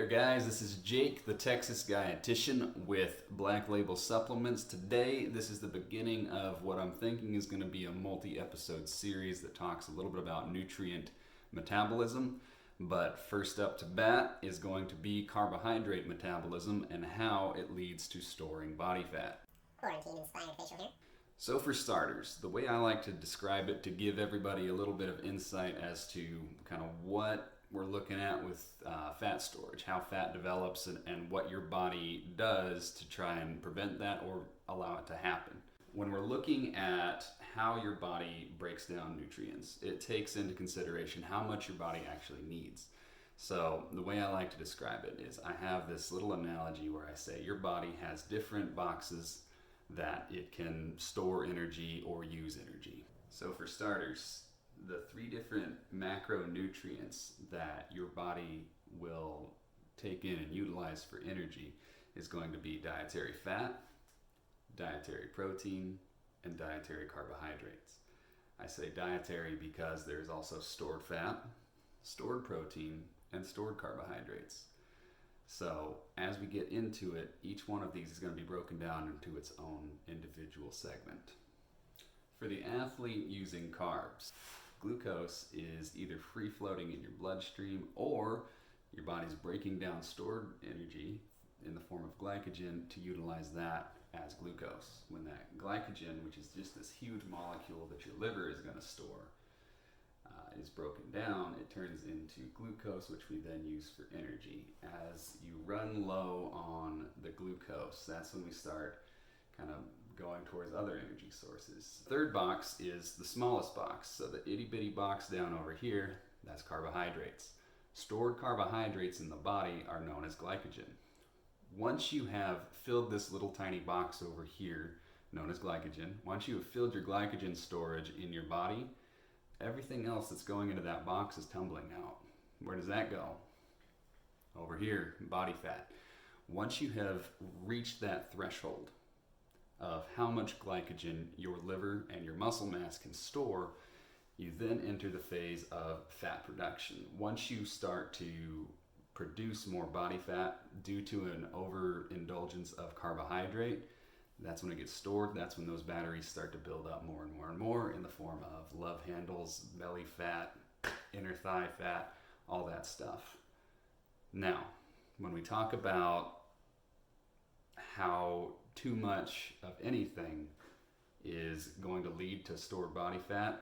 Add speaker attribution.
Speaker 1: guys, this is Jake, the Texas dietitian with Black Label Supplements. Today, this is the beginning of what I'm thinking is going to be a multi-episode series that talks a little bit about nutrient metabolism. But first up to bat is going to be carbohydrate metabolism and how it leads to storing body fat.
Speaker 2: Quarantine-inspired facial hair.
Speaker 1: So for starters, the way I like to describe it to give everybody a little bit of insight as to kind of what we're looking at with fat storage, how fat develops and what your body does to try and prevent that or allow it to happen. When we're looking at how your body breaks down nutrients, it takes into consideration how much your body actually needs. So the way I like to describe it is I have this little analogy where I say your body has different boxes that it can store energy or use energy. So for starters, the three different macronutrients that your body will take in and utilize for energy is going to be dietary fat, dietary protein, and dietary carbohydrates. I say dietary because there's also stored fat, stored protein, and stored carbohydrates. So as we get into it, each one of these is going to be broken down into its own individual segment. For the athlete using carbs, glucose is either free floating in your bloodstream or your body's breaking down stored energy in the form of glycogen to utilize that as glucose. When that glycogen, which is just this huge molecule that your liver is going to store, is broken down, it turns into glucose, which we then use for energy. As you run low on the glucose, that's when we start kind of going towards other energy sources. Third box is the smallest box. So the itty bitty box down over here, that's carbohydrates. Stored carbohydrates in the body are known as glycogen. Once you have filled this little tiny box over here, known as glycogen, once you have filled your glycogen storage in your body, everything else that's going into that box is tumbling out. Where does that go? Over here, body fat. Once you have reached that threshold of how much glycogen your liver and your muscle mass can store, you then enter the phase of fat production. Once you start to produce more body fat due to an overindulgence of carbohydrate, that's when it gets stored. That's when those batteries start to build up more and more and more in the form of love handles, belly fat, inner thigh fat, all that stuff. Now, when we talk about how too much of anything is going to lead to stored body fat,